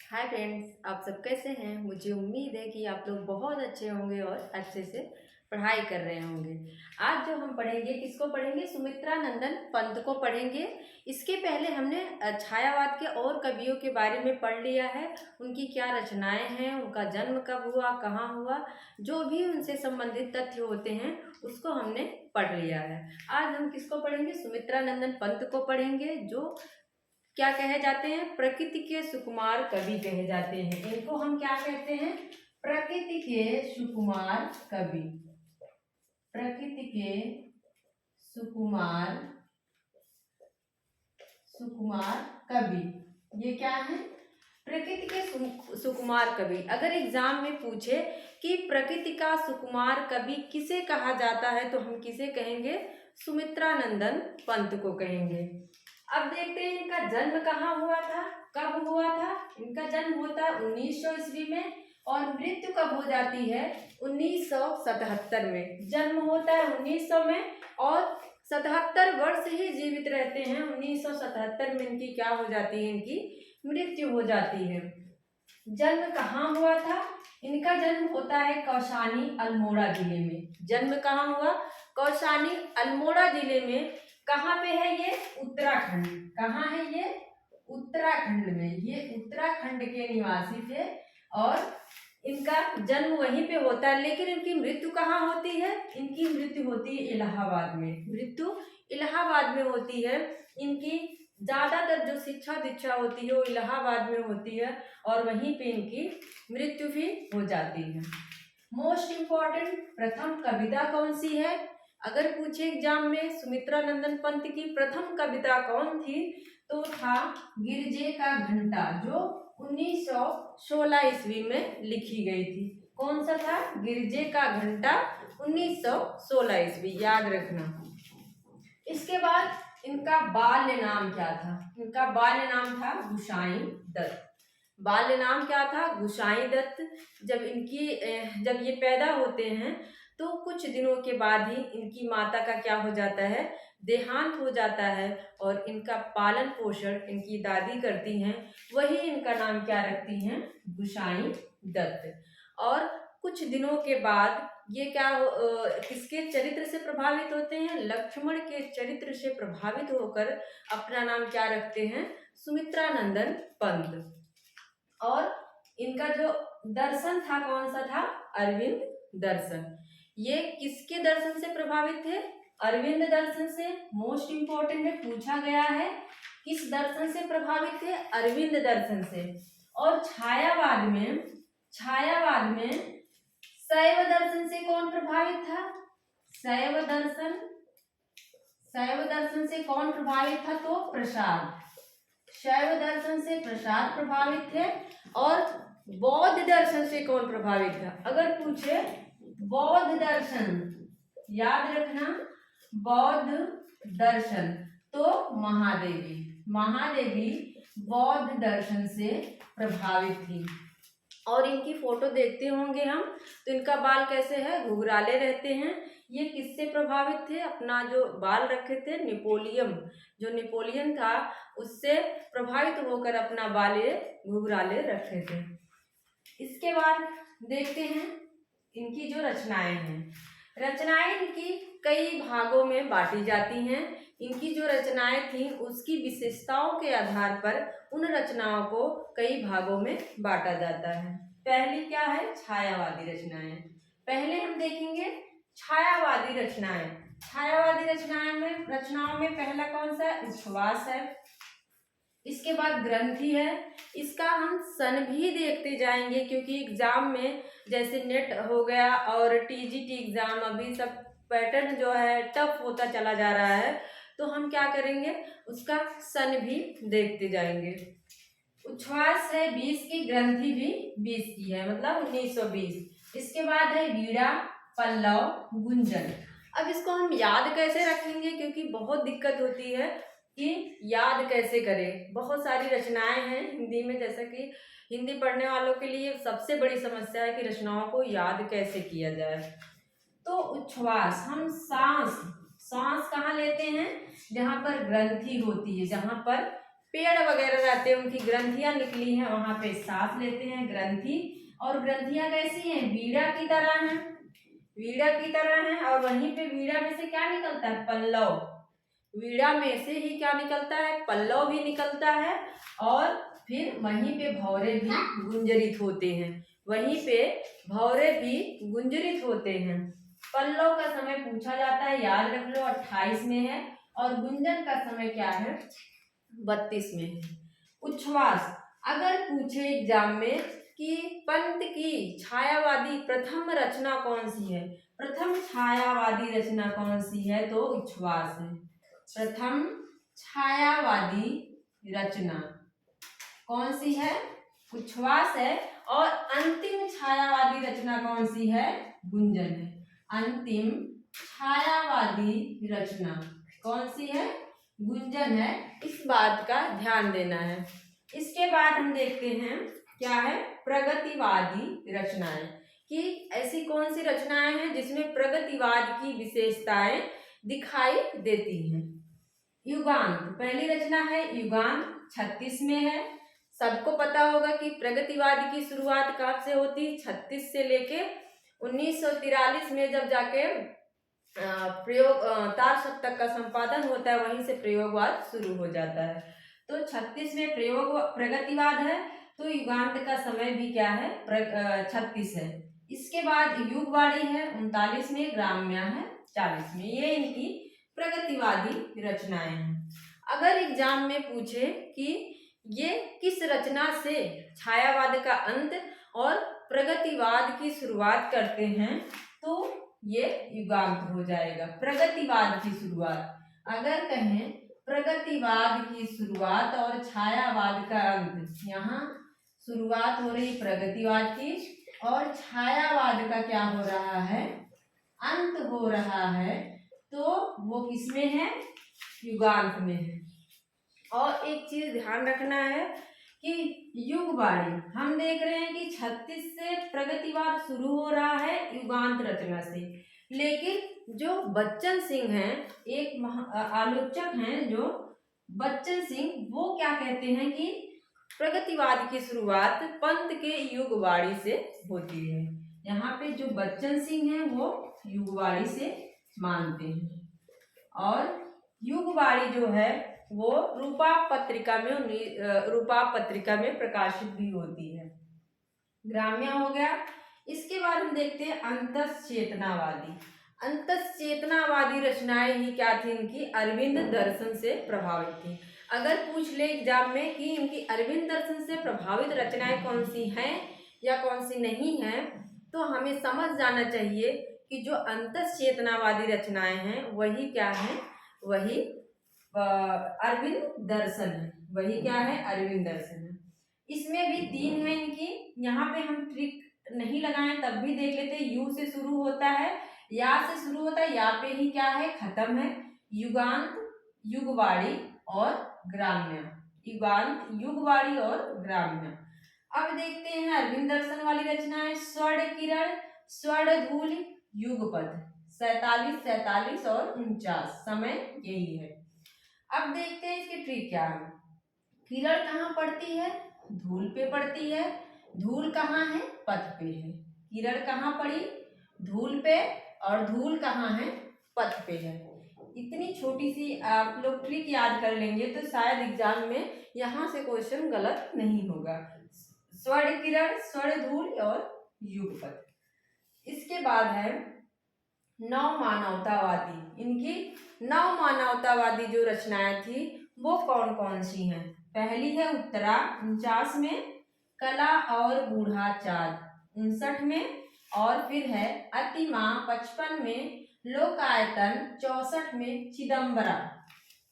Hi friends, आप सब कैसे हैं। मुझे उम्मीद है कि आप लोग बहुत अच्छे होंगे और अच्छे से पढ़ाई कर रहे होंगे। आज जो हम पढ़ेंगे किसको पढ़ेंगे, सुमित्रा नंदन पंत को पढ़ेंगे। इसके पहले हमने छायावाद के और कवियों के बारे में पढ़ लिया है। उनकी क्या रचनाएं हैं, उनका जन्म कब हुआ, कहाँ हुआ, जो भी उनसे संबंधित तथ्य होते हैं उसको हमने पढ़ लिया है। आज हम किसको पढ़ेंगे, सुमित्रा नंदन पंत को पढ़ेंगे, जो क्या कहे जाते हैं, प्रकृति के सुकुमार कवि कहे जाते हैं। इनको हम क्या कहते हैं, प्रकृति के सुकुमार कवि। प्रकृति के सुकुमार सुकुमार कवि, ये क्या है, प्रकृति के सुकुमार कवि। अगर एग्जाम में पूछे कि प्रकृति का सुकुमार कवि किसे कहा जाता है तो हम किसे कहेंगे, सुमित्रा नंदन पंत को कहेंगे। अब देखते हैं इनका जन्म कहाँ हुआ था, कब हुआ था। इनका जन्म होता है 1900 ईस्वी में और मृत्यु कब हो जाती है, 1977 में। जन्म होता है 1900 में और 77 वर्ष ही जीवित रहते हैं। 1977 में इनकी क्या हो जाती है, इनकी मृत्यु हो जाती है। जन्म कहाँ हुआ था, इनका जन्म होता है कौशानी अल्मोड़ा जिले में। जन्म कहाँ हुआ, कौशानी अल्मोड़ा जिले में। कहाँ पे है ये, उत्तराखंड। कहाँ है ये, उत्तराखंड में। ये उत्तराखंड के निवासी थे और इनका जन्म वहीं पे होता है। लेकिन इनकी मृत्यु कहाँ होती है, इनकी मृत्यु होती है इलाहाबाद में। मृत्यु इलाहाबाद में होती है। इनकी ज्यादातर जो शिक्षा दीक्षा होती है वो इलाहाबाद में होती है और वहीं पे इनकी मृत्यु भी हो जाती है। मोस्ट इम्पॉर्टेंट, प्रथम कविता कौन सी है। अगर पूछे एग्जाम में सुमित्रा नंदन पंत की प्रथम कविता कौन थी तो था गिरजे का घंटा, जो 1916 ईस्वी में लिखी गई थी। कौन सा था, गिरजे का घंटा, 1916 ईस्वी, याद रखना। इसके बाद इनका बाल्य नाम क्या था, इनका बाल्य नाम था गुसाई दत्त। बाल्य नाम क्या था, गुसाई दत्त। जब ये पैदा होते हैं तो कुछ दिनों के बाद ही इनकी माता का क्या हो जाता है, देहांत हो जाता है और इनका पालन पोषण इनकी दादी करती हैं। वही इनका नाम क्या रखती हैं, गुसाई दत्त। और कुछ दिनों के बाद ये किसके चरित्र से प्रभावित होते हैं, लक्ष्मण के चरित्र से प्रभावित होकर अपना नाम क्या रखते हैं, सुमित्रा नंदन पंत। और इनका जो दर्शन था कौन सा था, अरविंद दर्शन। ये किसके दर्शन से प्रभावित थे, अरविंद दर्शन से। मोस्ट इंपॉर्टेंट में पूछा गया है किस दर्शन से प्रभावित थे, अरविंद दर्शन से। और छायावाद में शैव दर्शन से कौन प्रभावित था, शैव दर्शन से कौन प्रभावित था, तो प्रसाद। शैव दर्शन से प्रसाद प्रभावित थे। और बौद्ध दर्शन से कौन प्रभावित था, अगर पूछे बौद्ध दर्शन, याद रखना, बौद्ध दर्शन, तो महादेवी बौद्ध दर्शन से प्रभावित थी। और इनकी फोटो देखते होंगे हम तो इनका बाल कैसे है, घुघराले रहते हैं। ये किससे प्रभावित थे, अपना जो बाल रखे थे जो नेपोलियन था उससे प्रभावित होकर अपना बाल ये घुघराले रखे थे। इसके बाद देखते हैं इनकी जो रचनाएं हैं। रचनाएं इनकी कई भागों में बांटी जाती हैं। इनकी जो रचनाएं थी उसकी विशेषताओं के आधार पर उन रचनाओं को कई भागों में बांटा जाता है। पहली क्या है, छायावादी रचनाएं। पहले हम देखेंगे छायावादी रचनाएं। छायावादी रचनाओं में पहला कौन सा, उपन्यास है। इसके बाद ग्रंथि है। इसका हम सन भी देखते जाएंगे क्योंकि एग्जाम में जैसे नेट हो गया और टीजीटी एग्जाम, अभी सब पैटर्न जो है टफ होता चला जा रहा है, तो हम क्या करेंगे, उसका सन भी देखते जाएंगे। उच्छ्वास है 20 की, ग्रंथि भी 20 की है, मतलब 1920। इसके बाद है वीणा, पल्लव, गुंजन। अब इसको हम याद कैसे रखेंगे, क्योंकि बहुत दिक्कत होती है कि याद कैसे करें। बहुत सारी रचनाएं हैं हिंदी में, जैसा कि हिंदी पढ़ने वालों के लिए सबसे बड़ी समस्या है कि रचनाओं को याद कैसे किया जाए। तो उच्छ्वास, हम सांस कहाँ लेते हैं, जहाँ पर ग्रंथि होती है, जहाँ पर पेड़ वगैरह रहते हैं, उनकी ग्रंथियां निकली हैं, वहां पे सांस लेते हैं ग्रंथि। और ग्रंथियां कैसी हैं? वीड़ा की तरह हैं, वीड़ा की तरह हैं। और वहीं पे वीड़ा में से क्या निकलता है? पल्लव। वीड़ा में से ही क्या निकलता है? पल्लव भी निकलता है। और फिर वहीं पे भौरे भी गुंजरित होते हैं, वहीं पे भौरे भी गुंजरित होते हैं। पल्लव का समय पूछा जाता है, याद रख लो 28 में है। और गुंजन का समय क्या है? 32 में है। उच्छ्वास, अगर पूछे एग्जाम में कि पंत की छायावादी प्रथम रचना कौन सी है, प्रथम छायावादी रचना कौन सी है, तो उच्छ्वास है। प्रथम छायावादी रचना कौन सी है? उच्छ्वास है। और अंतिम छायावादी रचना कौन सी है? गुंजन है। अंतिम छायावादी रचना कौन सी है? गुंजन है। इस बात का ध्यान देना है। इसके बाद हम देखते हैं क्या है? प्रगतिवादी रचनाएं, कि ऐसी कौन सी रचनाएं हैं जिसमें प्रगतिवाद की विशेषताएं दिखाई देती हैं। युगांत, पहली रचना है युगांत, 36 में है। सबको पता होगा कि प्रगतिवाद की शुरुआत कब से होती? 36 से लेके 1943 में जब जाके प्रयोग तार सप्तक का संपादन होता है, वहीं से प्रयोगवाद शुरू हो जाता है। तो 36 में प्रगतिवाद है, तो युगांत का समय भी क्या है? 36 है। इसके बाद युगवाणी है 39 में, ग्राम्या है 40 में। ये इनकी प्रगतिवादी रचनाएं हैं। अगर एग्जाम में पूछे कि ये किस रचना से छायावाद का अंत और प्रगतिवाद की शुरुआत करते हैं, तो ये युगांत हो जाएगा। प्रगतिवाद की शुरुआत, अगर कहें प्रगतिवाद की शुरुआत और छायावाद का अंत, यहाँ शुरुआत हो रही प्रगतिवाद की और छायावाद का क्या हो रहा है? अंत हो रहा है। तो वो किसमें है? युगांत में है। और एक चीज ध्यान रखना है कि युगवाणी हम देख रहे हैं कि 36 से प्रगतिवाद शुरू हो रहा है युगांत रचना से, लेकिन जो बच्चन सिंह हैं, एक आलोचक हैं जो बच्चन सिंह, वो क्या कहते हैं कि प्रगतिवाद की शुरुआत पंत के युगवाणी से होती है। यहाँ पे जो बच्चन सिंह हैं वो युगवाणी से मानते हैं। और युगवाणी जो है वो रूपा पत्रिका में प्रकाशित भी होती है। ग्राम्य हो गया। इसके बाद हम देखते हैं अंतश्चेतनावादी। अंतश्चेतनावादी रचनाएं ही क्या थी इनकी? अरविंद दर्शन से प्रभावित थी। अगर पूछ ले एग्जाम में कि इनकी अरविंद दर्शन से प्रभावित रचनाएं कौन सी हैं या कौन सी नहीं हैं, तो हमें समझ जाना चाहिए कि जो अंतश्चेतनावादी रचनाएं हैं वही क्या है? वही अरविंद दर्शन है। वही क्या है? अरविंद दर्शन है। इसमें भी 3 है इनकी। यहाँ पे हम ट्रिक नहीं लगाए तब भी देख लेते। यू से शुरू होता है, या से शुरू होता है, या पे ही क्या है? खत्म है। युगांत, युगवाणी और ग्राम्य। युगांत, युगवाणी और ग्राम्य। अब देखते हैं अरविंद दर्शन वाली रचनाएं। स्वर्ण किरण, स्वर्ण धूल, युगपथ, 47, 47 और 49। समय यही है। अब देखते हैं इसकी ट्रिक क्या है। किरण कहाँ पड़ती है? धूल पे पड़ती है। धूल कहाँ है? पथ पे है। किरण कहाँ पड़ी? धूल पे। और धूल कहाँ है? पथ पे है। इतनी छोटी सी आप लोग ट्रिक याद कर लेंगे तो शायद एग्जाम में यहाँ से क्वेश्चन गलत नहीं होगा। स्वर्ण किरण, स्वर्ण धूल और युगपथ। इसके बाद है नव मानवतावादी। इनकी नव मानवतावादी जो रचनाएं थी वो कौन कौन सी हैं? पहली है उत्तरा 49 में, कला और बूढ़ा चाँद 59 में, और फिर है अतिमा 55 में, लोकायतन 64 में, चिदम्बरा।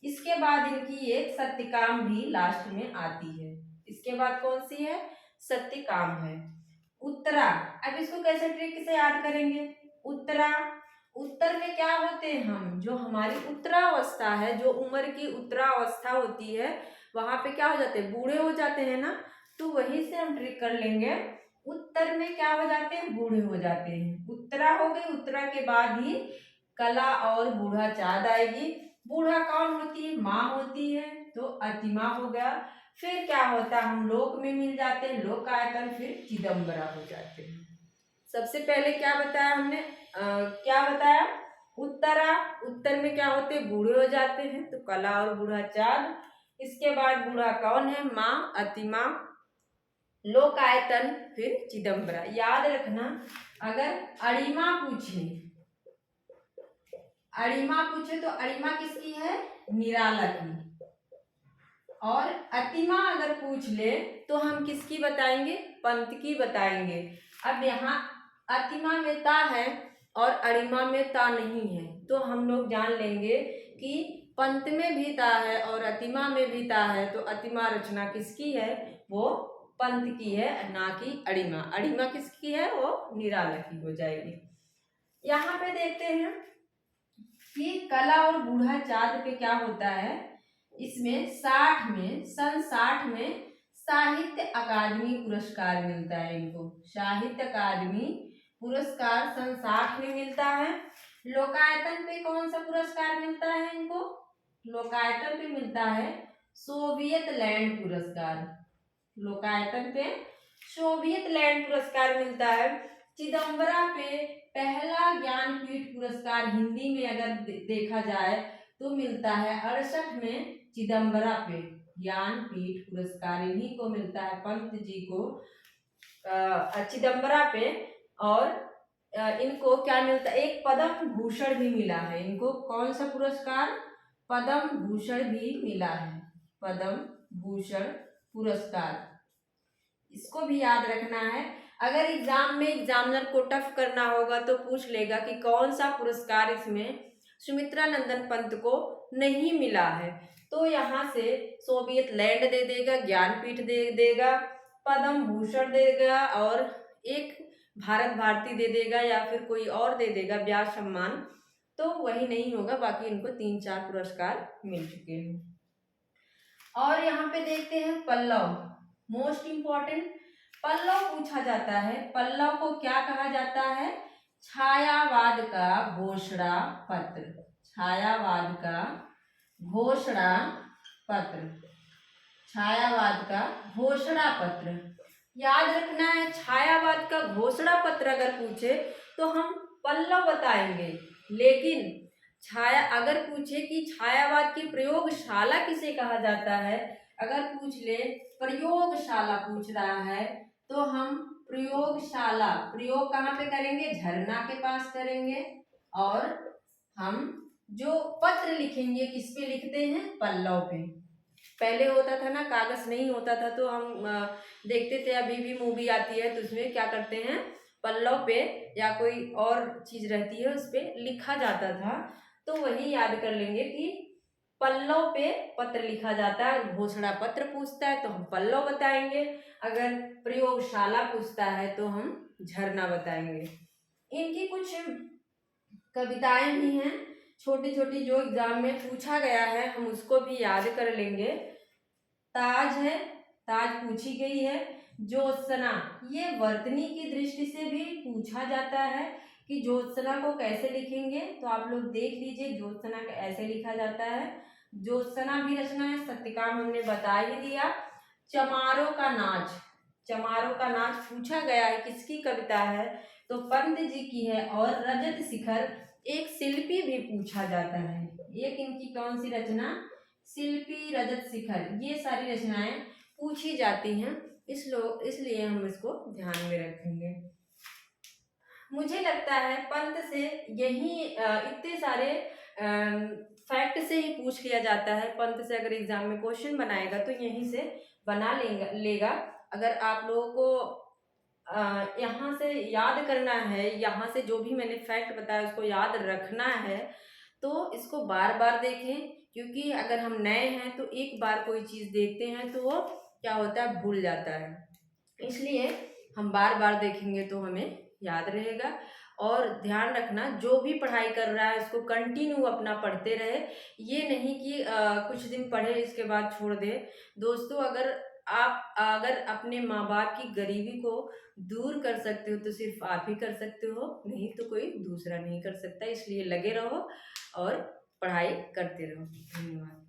इसके बाद इनकी एक सत्यकाम भी लास्ट में आती है। इसके बाद कौन सी है? सत्यकाम है। उत्तरा, अब इसको कैसे ट्रिक से याद करेंगे? उत्तरा, उत्तर में क्या होते हैं हम? जो हमारी उत्तरावस्था है, जो उम्र की उत्तरावस्था होती है, वहां पे क्या हो जाते हैं? बूढ़े हो जाते हैं ना। तो वहीं से हम ट्रिक कर लेंगे। उत्तर में क्या हो जाते हैं? बूढ़े हो जाते हैं। उत्तरा हो गई, उत्तरा के बाद ही कला और बूढ़ा चाँद आएगी। बूढ़ा कौन होती है? माँ होती है। तो अतिमा हो गया। फिर क्या होता है, हम लोक में मिल जाते हैं, लोकायतन, फिर चिदम्बरा हो जाते हैं। सबसे पहले क्या बताया हमने, क्या बताया, उत्तरा, उत्तर में क्या होते, बूढ़े हो जाते हैं, तो कला और बूढ़ा चाँद। इसके बाद बूढ़ा कौन है, माँ, अतिमा, लोकायतन, फिर चिदम्बरा। याद रखना, अगर अणिमा पूछे, अणिमा पूछे तो अणिमा किसकी है, निराला की। और अतिमा अगर पूछ ले तो हम किसकी बताएंगे, पंत की बताएंगे। अब यहाँ अतिमा में ता है और अणिमा में ता नहीं है, तो हम लोग जान लेंगे कि पंत में भी ता है और अतिमा में भी ता है, तो अतिमा रचना किसकी है, वो पंत की है, ना कि अणिमा। अणिमा किसकी है, वो निराला की हो जाएगी। यहाँ पे देखते हैं कि कला और बूढ़ा चाँद पे क्या होता है, इसमें सन 60 में साहित्य अकादमी पुरस्कार मिलता है इनको। साहित्य अकादमी पुरस्कार सन 60 में मिलता है। लोकायतन पे कौन सा पुरस्कार मिलता है इनको, लोकायतन पे मिलता है सोवियत लैंड पुरस्कार। लोकायतन पे सोवियत लैंड पुरस्कार मिलता है। चिदम्बरा पे पहला ज्ञानपीठ पुरस्कार हिंदी में अगर देखा जाए तो मिलता है 68 में। चिदम्बरा पे ज्ञानपीठ पुरस्कार इन्हीं को मिलता है, पंत जी को, चिदम्बरा पे। और इनको क्या मिलता है, एक पद्म भूषण भी मिला है इनको। कौन सा पुरस्कार, पद्म भूषण भी मिला है, पद्म भूषण पुरस्कार। इसको भी याद रखना है। अगर एग्जाम में एग्जामिनर को टफ करना होगा तो पूछ लेगा कि कौन सा पुरस्कार इसमें सुमित्रा नंदन पंत को नहीं मिला है, तो यहाँ से सोवियत लैंड दे देगा, ज्ञानपीठ दे देगा, पद्म भूषण देगा और एक भारत भारती दे देगा, या फिर कोई और दे देगा व्यास सम्मान, तो वही नहीं होगा। बाकी इनको 3-4 पुरस्कार मिल चुके हैं। और यहाँ पे देखते हैं पल्लव, मोस्ट इम्पॉर्टेंट, पल्लव पूछा जाता है। पल्लव को क्या कहा जाता है, छायावाद का घोषणा पत्र, छायावाद का घोषणा पत्र, छायावाद का घोषणा पत्र। याद रखना है, छायावाद का घोषणा पत्र अगर पूछे तो हम पल्लव बताएंगे, लेकिन छाया अगर पूछे कि छायावाद की प्रयोगशाला किसे कहा जाता है, अगर पूछ ले प्रयोगशाला पूछ रहा है, तो हम प्रयोगशाला, प्रयोग कहाँ पे करेंगे, झरना के पास करेंगे। और हम जो पत्र लिखेंगे किस पे लिखते हैं, पल्लव पे। पहले होता था ना, कागज नहीं होता था, तो हम देखते थे, अभी भी मूवी आती है तो उसमें क्या करते हैं, पल्लव पे या कोई और चीज रहती है उस पे लिखा जाता था। तो वही याद कर लेंगे कि पल्लव पे पत्र लिखा जाता है। घोषणा पत्र पूछता है तो हम पल्लव बताएंगे, अगर प्रयोगशाला पूछता है तो हम झरना बताएंगे। इनकी कुछ कविताएं भी हैं छोटी छोटी, जो एग्जाम में पूछा गया है, हम उसको भी याद कर लेंगे। ताज है, ताज पूछी गई है। ज्योत्सना, ये वर्तनी की दृष्टि से भी पूछा जाता है कि ज्योत्सना को कैसे लिखेंगे, तो आप लोग देख लीजिए ज्योत्सना ऐसे लिखा जाता है। ज्योत्सना भी रचना है, सत्यकाम हमने बता ही दिया। चमारों का नाच, चमारों का नाच पूछा गया है, किसकी कविता है, तो पंत जी की है। और रजत शिखर, एक शिल्पी भी पूछा जाता है, एक इनकी कौन सी रचना, शिल्पी रजत शिखर, ये सारी रचनाएं पूछी जाती हैं, इसलिए हम इसको ध्यान में रखेंगे। मुझे लगता है पंत से यही इतने सारे फैक्ट से ही पूछ लिया जाता है। पंत से अगर एग्जाम में क्वेश्चन बनाएगा तो यहीं से बना लेगा। अगर आप लोगों को यहाँ से याद करना है, यहाँ से जो भी मैंने फैक्ट बताया उसको याद रखना है, तो इसको बार बार देखें, क्योंकि अगर हम नए हैं तो एक बार कोई चीज़ देखते हैं तो वो क्या होता है, भूल जाता है। इसलिए हम बार बार देखेंगे तो हमें याद रहेगा। और ध्यान रखना, जो भी पढ़ाई कर रहा है उसको कंटिन्यू अपना पढ़ते रहे, ये नहीं कि कुछ दिन पढ़े इसके बाद छोड़ दे। दोस्तों, अगर अपने माँ बाप की गरीबी को दूर कर सकते हो तो सिर्फ आप ही कर सकते हो, नहीं तो कोई दूसरा नहीं कर सकता। इसलिए लगे रहो और पढ़ाई करते रहो। धन्यवाद।